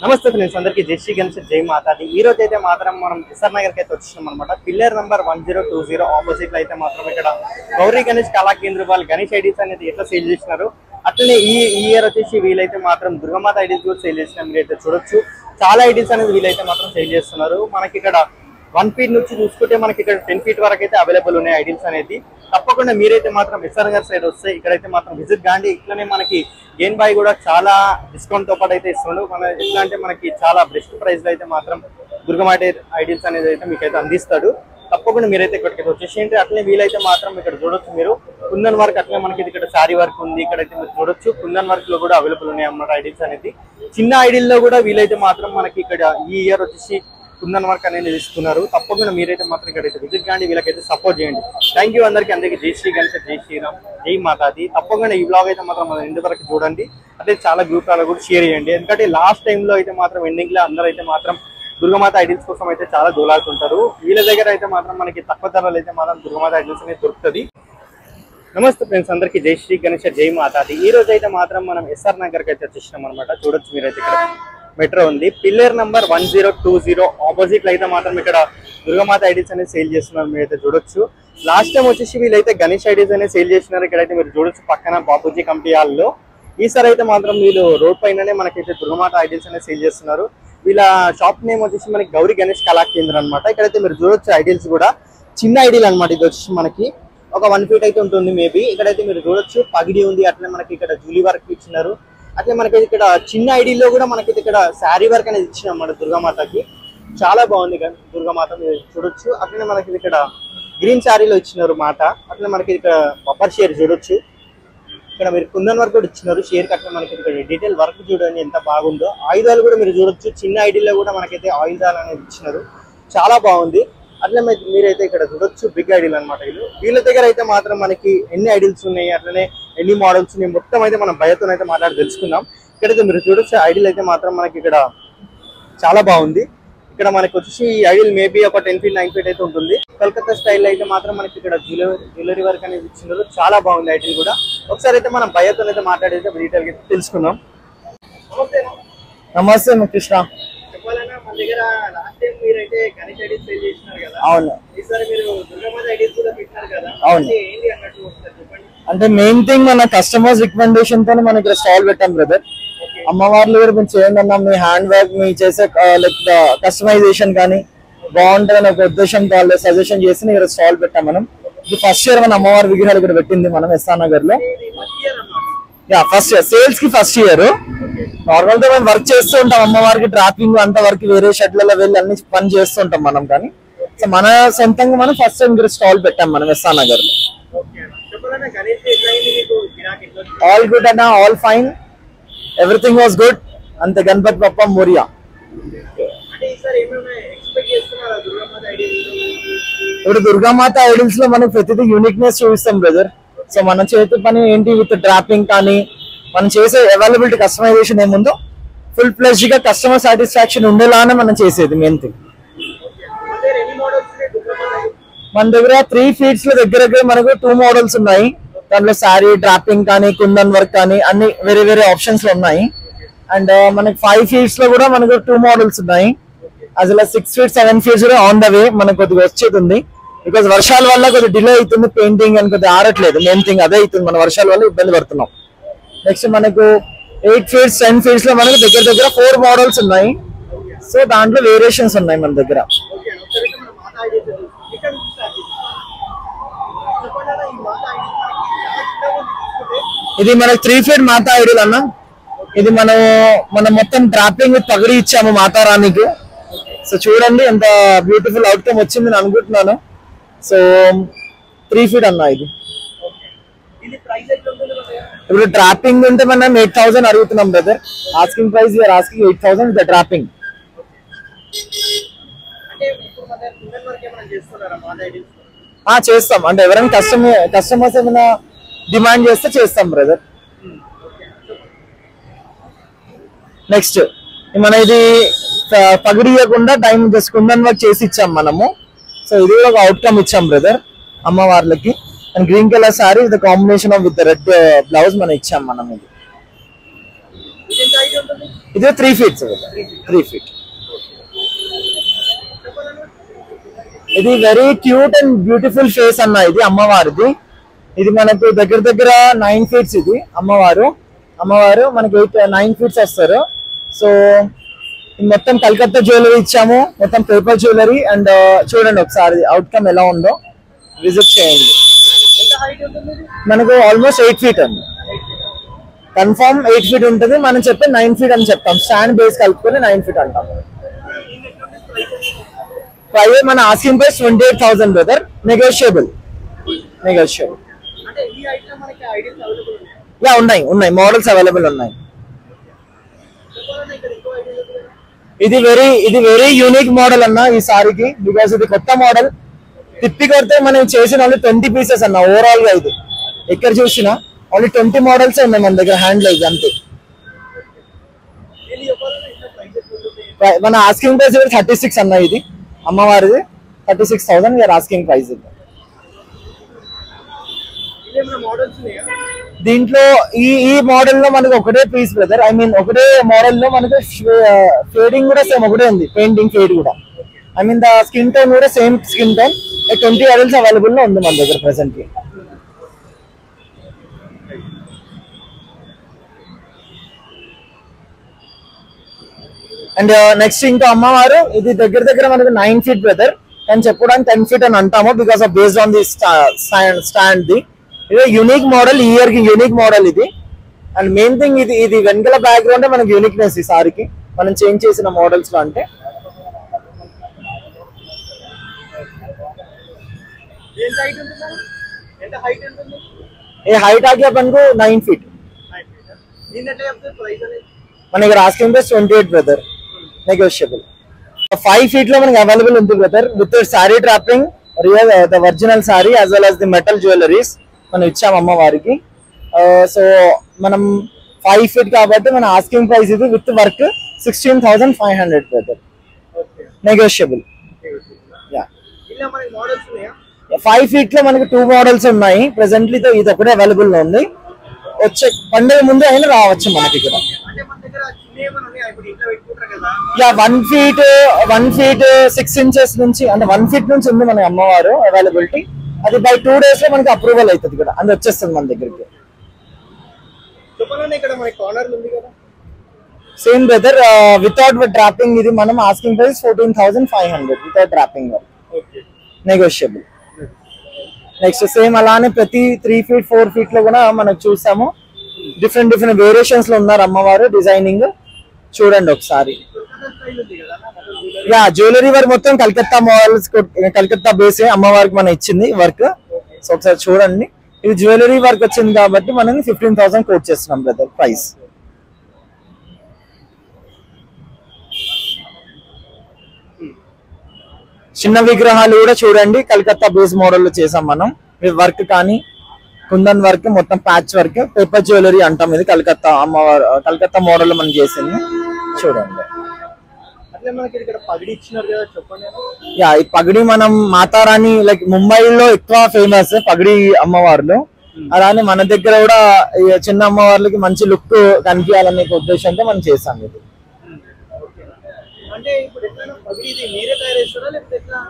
నమస్తే ఫ్రెండ్స్, అందరికీ జై శ్రీ గణేష్, జై మాతాది. ఈ రోజు అయితే మాత్రం మనం ఎస్ఆర్ నగర్ కి అయితే వచ్చేసాం అనమాట. పిల్లర్ నంబర్ 1020 ఆపోజిట్ లో అయితే మాత్రం ఇక్కడ గౌరీ గణేష్ కళా కేంద్ర వాళ్ళు గణేష్ ఐడీస్ అనేది ఎట్లా సేల్ చేసినారు. అట్లనే ఈ ఇయర్ వచ్చేసి వీలైతే మాత్రం దుర్గమాత ఐడీస్ కూడా సేల్ చేసిన మీరు అయితే చూడొచ్చు. చాలా ఐడీస్ అనేది వీలైతే మాత్రం సేల్ చేస్తున్నారు. మనకి ఇక్కడ 1 ఫీట్ నుంచి చూసుకుంటే మనకి ఇక్కడ 10 ఫీట్ వరకు అయితే అవైలబుల్ ఉన్నాయి ఐడీస్ అనేది. తప్పకుండా మీరైతే మాత్రం ఎస్ఆర్ నగర్ సైడ్ వస్తే ఇక్కడైతే మాత్రం విజిట్ కాండి. ఇట్లనే మనకి గేన్ బాయ్ కూడా చాలా డిస్కౌంట్ తో పాటు అయితే ఇస్తున్నాడు. మన ఎట్లా అంటే మనకి చాలా బెస్ట్ ప్రైస్ లో అయితే మాత్రం దుర్గమాత ఐడీస్ అనేది అయితే మీకు అయితే అందిస్తాడు. తప్పకుండా మీరైతే ఇక్కడికి వచ్చేసేయండి. అట్లనే వీలైతే మాత్రం ఇక్కడ చూడొచ్చు మీరు కుందన్ వర్క్, అట్లనే మనకి ఇక్కడ సారీ వర్క్ ఉంది. ఇక్కడైతే మీరు చూడొచ్చు కుందన్ వర్క్ లో కూడా అవైలబుల్ ఉన్నాయి అన్నమాట ఐడీస్ అనేది. చిన్న ఐడీల్లో కూడా వీలైతే మాత్రం మనకి ఇక్కడ ఈ ఇయర్ వచ్చేసి కుందన్ వర్క్ అనేది ఇస్తున్నారు. తప్పకుండా మీరైతే మాత్రం ఇక్కడైతే విజిట్ కాండి, వీళ్ళకైతే సపోర్ట్ చేయండి. థ్యాంక్ యూ అందరికీ జై శ్రీ గణేష్, జై శ్రీరామ్, జై మాతాది. తప్పకుండా ఈ బ్లాగ్ అయితే మాత్రం మన ఎండ్ వరకు చూడండి. అదే చాలా గ్రూప్లలో కూడా షేర్ చేయండి. ఎందుకంటే లాస్ట్ టైంలో అయితే మాత్రం ఎండింగ్ లో అందరూ అయితే మాత్రం దుర్గమాత ఐడీస్ కోసం అయితే చాలా దోలాడుతుంటారు. వీళ్ళ దగ్గర అయితే మాత్రం మనకి తక్కువ ధరలు అయితే మాత్రం దుర్గమాత ఐడీస్ అనేది దొరుకుతుంది. నమస్తే ఫ్రెండ్స్, అందరికీ జై శ్రీ గణేష్, జై మాతాది. ఈ రోజు అయితే మాత్రం మనం ఎస్ఆర్ నగర్ కి అయితే వచ్చేసినాం అనమాట. చూడొచ్చు మీరైతే ఇక్కడ మెట్రో ఉంది. పిల్లర్ నంబర్ 1020 ఆపోజిట్ లో అయితే మాత్రం ఇక్కడ దుర్గమాత ఐడీస్ అనేది సేల్ చేస్తున్నారు. మీరైతే చూడొచ్చు. లాస్ట్ టైం వచ్చేసి వీళ్ళైతే గణేష్ ఐడీస్ అనేది సేల్ చేస్తున్నారు. ఇక్కడైతే మీరు చూడొచ్చు పక్కన బాపూజీ కంపెనీ హాల్లో. ఈసారి అయితే మాత్రం వీళ్ళు రోడ్ పైననే మనకైతే దుర్గమాత ఐడీస్ అనేది సేల్ చేస్తున్నారు. వీళ్ళ షాప్ నేమ్ వచ్చేసి మనకి గౌరీ గణేష్ కళా కేంద్రం అనమాట. ఇక్కడైతే మీరు చూడొచ్చు ఐడీల్స్ కూడా చిన్న ఐడీలు అనమాట. ఇది వచ్చేసి మనకి ఒక 1 ఫీట్ అయితే ఉంటుంది మేబీ. ఇక్కడైతే మీరు చూడొచ్చు పగిడి ఉంది. అట్లనే మనకి ఇక్కడ జూలీ వర్క్ ఇచ్చినారు. అట్లే మనకి ఇక్కడ చిన్న ఐడీలో కూడా మనకి ఇక్కడ శారీ వర్క్ అనేది ఇచ్చిన అన్నమాట దుర్గామాతకి. చాలా బాగుంది దుర్గామాత, మీరు చూడొచ్చు. అట్లనే మనకి ఇక్కడ గ్రీన్ శారీలో ఇచ్చినారు మాట. అట్లనే మనకి ఇక్కడ బబ్బర్ షేర్ చూడొచ్చు. ఇక్కడ మీరు కుందన్ వర్క్ కూడా ఇచ్చినారు షేర్. అట్లా మనకి ఇక్కడ డీటెయిల్ వర్క్ చూడండి ఎంత బాగుందో. ఆయుధాలు కూడా మీరు చూడొచ్చు. చిన్న ఐడీలో కూడా మనకైతే ఆయుధాలు అనేది ఇచ్చినారు. చాలా బాగుంది. అట్లే మీరైతే ఇక్కడ చూడొచ్చు బిగ్ ఐడీలు అనమాట. వీళ్ళ దగ్గర అయితే మాత్రం మనకి ఎన్ని ఐడీల్స్ ఉన్నాయి, అట్లనే ఎన్ని మోడల్స్ ఉన్నాయి, మొత్తం అయితే మనం భయతో అయితే మాట్లాడి తెలుసుకుందాం. ఇక్కడైతే మీరు చూడొచ్చు ఐడీలు అయితే మాత్రం మనకి ఇక్కడ చాలా బాగుంది. ఇక్కడ మనకి వచ్చేసి ఈ ఐడీల్ మేబీ ఒక 10 ఫీట్ 9 ఫీట్ అయితే ఉంటుంది. కలకత్తా స్టైల్ అయితే మాత్రం మనకి ఇక్కడ జ్యువెలరీ వర్క్ అనేది ఇచ్చినారు. చాలా బాగుంది ఐడీల్ కూడా. ఒకసారి అయితే మనం భయతో అయితే మాట్లాడి డీటెయిల్ గా తెలుసుకుందాం. నమస్తే కృష్ణ. అంటే మెయిన్ థింగ్ మన కస్టమర్స్ రికమెండేషన్ తో మనం ఇక్కడ స్టాల్ పెట్టాం బ్రదర్. అమ్మవార్లు కూడా మీరు చేయండి అన్నా, మీ హ్యాండ్ వర్క్ మీ చేసే లైక్ కస్టమైజేషన్ కానీ బాగుంటుందని ఒక ఉద్దేశంతో వాళ్ళు సజెషన్ చేసి ఇక్కడ స్టాల్ పెట్టాం మనం. ఇది ఫస్ట్ ఇయర్ మన అమ్మవారి విగ్రహాలు ఇక్కడ పెట్టింది మనం ఎస్ఆర్ నగర్ లో. ఫస్ట్ ఇయర్ సేల్స్ కి ఫస్ట్ ఇయర్. నార్మల్ గా మేము వర్క్ చేస్తూ ఉంటాం అమ్మవారికి, ట్రాపింగ్ అంత వరకు వేరే షెడ్లలో వెళ్ళి అన్ని పని చేస్తూ ఉంటాం మనం. కానీ సో మన సొంతంగా మనం ఫస్ట్ టైం ఇక్కడ స్టాల్ పెట్టాం మనం ఎస్ఆర్ నగర్ లో. ఆల్ గుడ్ అన్న, all fine, everything was good. అంతే, గణపతి బప్ప మోరియా. ఇప్పుడు దుర్గామాత ఐడల్స్ లో మనం ప్రతిదీ యూనిక్నెస్ చూపిస్తాం బ్రదర్. సో మన చేతి పని ఏంటి విత్ డ్రాపింగ్ కానీ మనం చేసే అవైలబిలిటీ కస్టమైజేషన్ ఏముందో ఫుల్ ఫ్లెడ్జ్డ్ గా కస్టమర్ సాటిస్ఫాక్షన్ ఉండేలానే మనం చేసేది మెయిన్ థింగ్. మన దగ్గర 3 ఫీట్స్ లో దగ్గర మనకు 2 మోడల్స్ ఉన్నాయి. దాంట్లో శారీ డ్రాపింగ్ కానీ కుందన్ వర్క్ కానీ అన్ని వేరే వేరే ఆప్షన్స్ లో ఉన్నాయి. అండ్ మనకి 5 ఫీట్స్ లో కూడా మనకు 2 మోడల్స్ ఉన్నాయి. అసలు 6 ఫీట్ 7 ఫీట్స్ కూడా ఆన్ ద వే మనకు కొద్దిగా వచ్చేది ఉంది. బికాస్ వర్షాల వల్ల కొద్దిగా డిలే అవుతుంది పెయింటింగ్ అని, కొద్దిగా ఆరట్లేదు. మెయిన్ థింగ్ అదే అవుతుంది, మన వర్షాల వల్ల ఇబ్బంది పడుతున్నాం. నెక్స్ట్ మనకు 8 ఫీట్స్ 10 ఫీట్స్ లో మనకు దగ్గర 4 మోడల్స్ ఉన్నాయి. సో దాంట్లో వేరియేషన్స్ ఉన్నాయి మన దగ్గర. ఇది మనకు 3 ఫీట్ మాతా ఐడల్ అన్న. ఇది మనం మొత్తం డ్రాపింగ్ విత్ పగడి ఇచ్చాము మాతారానికి. సో చూడండి ఎంత బ్యూటిఫుల్ అవుట్కమ్ వచ్చింది నేను అనుకుంటున్నాను. సో 3 ఫీట్ అన్న ఇది. ఇప్పుడు డ్రాపింగ్ ఉంటే మనం 8,000 అడుగుతున్నాం brother. Asking price you are asking 8,000 with dropping. చేస్తాం, అంటే ఎవరైనా కస్టమర్స్ ఏమైనా డిమాండ్ చేస్తే చేస్తాం బ్రదర్. నెక్స్ట్ మన ఇది పగిడి ఇవ్వకుండా టైం జస్ట్ కుందన్ వర్క్ చేసి ఇచ్చాం మనము. సో ఇది కూడా ఒక అవుట్కమ్ ఇచ్చాం బ్రదర్ అమ్మవార్లకి. And green colour sari with combination of with red blouse మనం ఇచ్చాం మనం. ఇది ఇది 3 feet 3 feet. ఇది very cute and beautiful face అన్న ఇది అమ్మవారిది. ఇది మనకు దగ్గర దగ్గర 9 feet ఇది అమ్మవారు మనకి 9 feet వస్తారు. సో మొత్తం కలకత్తా జ్యువెలరీ ఇచ్చాము, మొత్తం పేపర్ జ్యువెలరీ. అండ్ చూడండి ఒకసారి అవుట్కమ్ ఎలా ఉందో, విజిట్ చేయండి. మనకు ఆల్మోస్ట్ 8 feet అండి, కన్ఫర్మ్ 8 feet ఉంటుంది. మనం చెప్పే 9 feet అని చెప్తాం, స్టాండ్ బేస్ కలుపుకొని 9 feet అంటాం. ప్రైస్ మన asking price 28,000 brother, negotiable. Yeah ఉన్నాయి మోడల్స్ అవైలబుల్ ఉన్నాయి. ఇది వెరీ యూనిక్ మోడల్ అన్న ఈ సారీకి, బికాస్ ఇది కొత్త మోడల్. తిప్పి కొడితే మనం చేసిన ఓన్లీ 20 pieces అన్న ఓవరాల్ గా. ఇది ఎక్కడ చూసినా ఓన్లీ 20 మోడల్స్ ఉన్నాయి మన దగ్గర హ్యాండ్ లైజ్ అంతే. మన ఆస్కింగ్ ప్రైస్ 36 అన్న, ఇది అమ్మవారిది 36,000 వీఆర్ ఆస్కింగ్ ప్రైస్. దీంట్లో ఈ మోడల్ లో మనకు ఒకటే పీస్ బ్రదర్, ఐ మీన్ ఒకటే మోడల్ లో మనకు షేడింగ్ కూడా సేమ్ ఒకటే ఉంది, పెయింటింగ్ షేడ్ కూడా. I mean the skin tone కూడా same skin tone. 20 adults available లో ఉంది మన దగ్గర ప్రెసెంట్లీ. అండ్ నెక్స్ట్ ఇంకా అమ్మవారు, ఇది దగ్గర దగ్గర మనకు 9 feet బ్రదర్, కానీ చెప్పడానికి 10 feet అని అంటాము because of based on the stand. The ఇది యూనిక్ మోడల్, ఈ ఇయర్ కి యూనిక్ మోడల్ ఇది. అండ్ మెయిన్ థింగ్ ఇది వెనకాల బ్యాక్గ్రౌండ్ మనకి యూనిక్నెస్ ఈ సారీకి మనం చేంజ్ చేసిన మోడల్స్ లో. అంటే ఈ హైట్ ఆగి మనకు 9 feet. మన దగ్గర asking price 28 brother, negotiable. 5 feet లో మనకి అవైలబుల్ ఉంది brother, with sorry trapping, real the original sorry as well as the metal jewelleries మనం ఇచ్చాం అమ్మవారికి. సో మనం 5 feet కాబట్టి మన ఆస్కింగ్ ప్రైస్ ఇది with work 16,500 brother, negotiable. 5 feet లో మనకి 2 models ఉన్నాయి ప్రెసెంట్లీ. ఇది ఒకటే అవైలబుల్ లో ఉంది, వచ్చే పండుగ ముందు అయినా రావచ్చు మనకి ఇక్కడ. యా 1 feet 6 inches నుంచి, అంటే 1 feet నుంచి ఉంది మన అమ్మవారు అవైలబిలిటీ. అది బై 2 days లో మనకి అప్రూవల్ అవుతుంది ఇక్కడ, అది వచ్చేస్తుంది మన దగ్గరికి. Same brother without dropping. ఇది మనం asking price 14,500 without dropping, negotiable. Next same అలానే ప్రతి 3 feet 4 feet లో కూడా మనకు చూసాము. డిఫరెంట్ వేరియేషన్స్ లో ఉన్నారు అమ్మవారు, డిజైనింగ్ చూడండి ఒకసారి. యా జ్యువెలరీ వర్క్ మొత్తం కలకత్తా మోడల్స్, కలకత్తా బేస్ అమ్మవారికి మనం ఇచ్చింది వర్క్. సో ఒకసారి చూడండి, ఇది జ్యువెలరీ వర్క్ వచ్చింది కాబట్టి మనం 15,000 కోట్ చేస్తున్నాం బ్రదర్ ప్రైస్. చిన్న విగ్రహాలు కూడా చూడండి, కలకత్తా బేస్ మోడల్ లో చేసాం మనం. వర్క్ కానీ కుందన్ వర్క్, మొత్తం ప్యాచ్ వర్క్, పేపర్ జ్యువెలరీ అంటాం. ఇది కలకత్తా అమ్మవారు, కలకత్తా మోడల్ మనం చేసింది చూడండి. యా ఈ పగడి మనం మాతారాణి లైక్ ముంబైలో ఎక్కువ ఫేమస్ పగడి అమ్మవార్లు, అలానే మన దగ్గర కూడా చిన్న అమ్మవార్లకి మంచి లుక్ కనిపించాలనే ఉద్దేశంతో మనం చేసాం ఇది.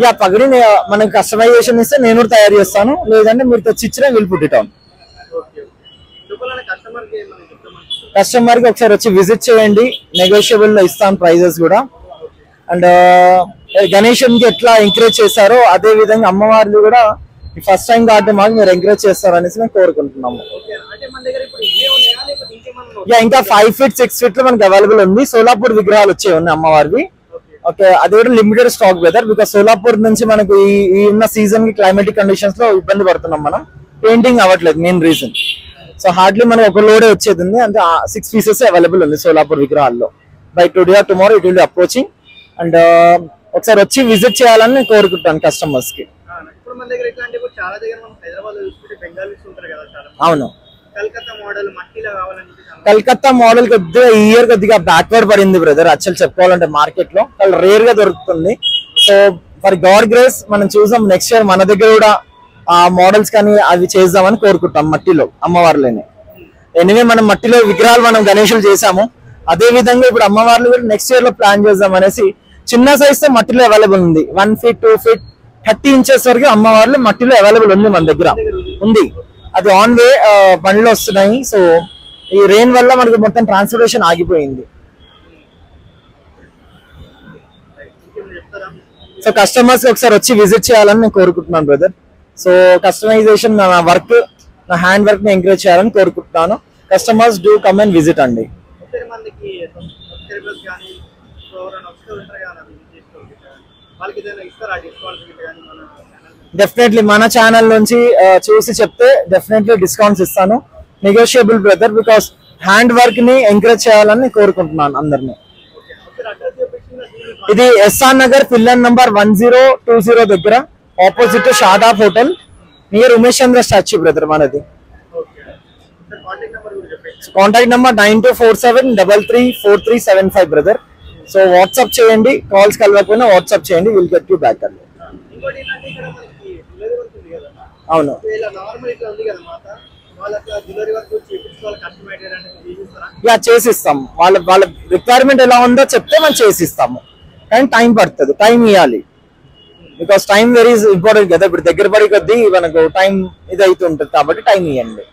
యా పగడి మనకి కస్టమైజేషన్ ఇస్తే నేను కూడా తయారు చేస్తాను, లేదంటే మీరు తెచ్చి ఇచ్చినా will put it on. Customer కి ఒకసారి వచ్చి విజిట్ చేయండి, నెగోషియబుల్ లో ఇస్తాను ప్రైజెస్ కూడా. అండ్ గణేషన్ కి ఎట్లా ఎంకరేజ్ చేస్తారో అదే విధంగా అమ్మవారిని కూడా ఫస్ట్ టైం కాబట్టి మాకు మీరు ఎంకరేజ్ చేస్తారు అనేసి మేము కోరుకుంటున్నాము. యా ఇంకా 5 feet 6 feet లో మనకి అవైలబుల్ ఉంది. సోలాపూర్ విగ్రహాలు వచ్చాయి ఉన్నాయి అమ్మవారివి. ఓకే అది కూడా limited stock weather, because Solapur నుంచి మనకు ఈ ఉన్న సీజన్ కి క్లైమాటిక్ కండిషన్స్ లో ఇబ్బంది పడుతున్నాం మనం, పెయింటింగ్ అవ్వట్లేదు మెయిన్ రీజన్. సో హార్డ్లీ మనకి ఒక లోడే వచ్చేది ఉంది, అంటే 6 pieces అవైలబుల్ ఉంది సోలాపూర్ విగ్రహాల్లో. By today or tomorrow it will be approaching. And ఒకసారి వచ్చి విజిట్ చేయాలని నేను కోరుకుంటాను కస్టమర్స్ కి. అవును కలకత్తా మోడల్ కొద్దిగా ఈ ఇయర్ కొద్దిగా బ్యాక్వర్డ్ పడింది బ్రదర్, యాక్చువల్ చెప్పుకోవాలంటే మార్కెట్ లో చాలా రేర్ గా దొరుకుతుంది. సో ఫర్ గాడ్ గ్రేస్ మనం చూసాం నెక్స్ట్ ఇయర్ మన దగ్గర కూడా ఆ మోడల్స్ కానీ అవి చేద్దామని కోరుకుంటాం మట్టిలో అమ్మవార్లని. ఎనివే మనం మట్టిలో విగ్రహాలు మనం గణేషులు చేసాము, అదే విధంగా ఇప్పుడు అమ్మవార్లు కూడా నెక్స్ట్ ఇయర్ లో ప్లాన్ చేద్దాం అనేసి చిన్న సైజ్ తో మట్టిలో అవైలబుల్ ఉంది 1 feet 2 feet 30 inches వరకు అమ్మవార్లు మట్టిలో అవైలబుల్ ఉంది మన దగ్గర ఉంది. అది ఆన్ వే బండ్లు వస్తున్నాయి. సో ఈ రెయిన్ వల్ల మనకి మొత్తం ట్రాన్స్పోర్టేషన్ ఆగిపోయింది. సో కస్టమర్స్ ఒకసారి వచ్చి విజిట్ చేయాలని నేను కోరుకుంటున్నాను బ్రదర్. సో కస్టమైజేషన్ నా వర్క్ నా హ్యాండ్ వర్క్ ని ఎంకరేజ్ చేయాలని కోరుకుంటున్నాను. Customers do come and visit అండి. డెఫినెట్లీ మన ఛానల్ నుంచి చూసి చెప్తే డెఫినెట్లీ డిస్కౌంట్స్ ఇస్తాను. Negotiable brother, because hand work ని ఎంకరేజ్ చేయాలని కోరుకుంటున్నాను అందరినీ. ఇది ఎస్ఆర్ నగర్ పిల్లర్ నంబర్ 1020 దగ్గర opposite Shadab hotel near Umesh Chandra statue brother మనది. Contact number 9247334375 brother. So WhatsApp చేయండి, కాల్స్ కలవకపోయినా వాట్సాప్ చేయండి, విల్ గెట్ యూ బ్యాక్ అండి. అవును యా చేసిస్తాం. వాళ్ళ రిక్వైర్మెంట్ ఎలా ఉందో చెప్తే మనం చేసిస్తాము. కానీ టైం పడుతుంది, టైం ఇవ్వాలి. బికాస్ టైం వెరీ ఇంపార్టెంట్ కదా. ఇప్పుడు దగ్గర పడి కొద్దీ మనకు టైం ఇది అవుతుంటుంది కాబట్టి టైం ఇవ్వండి.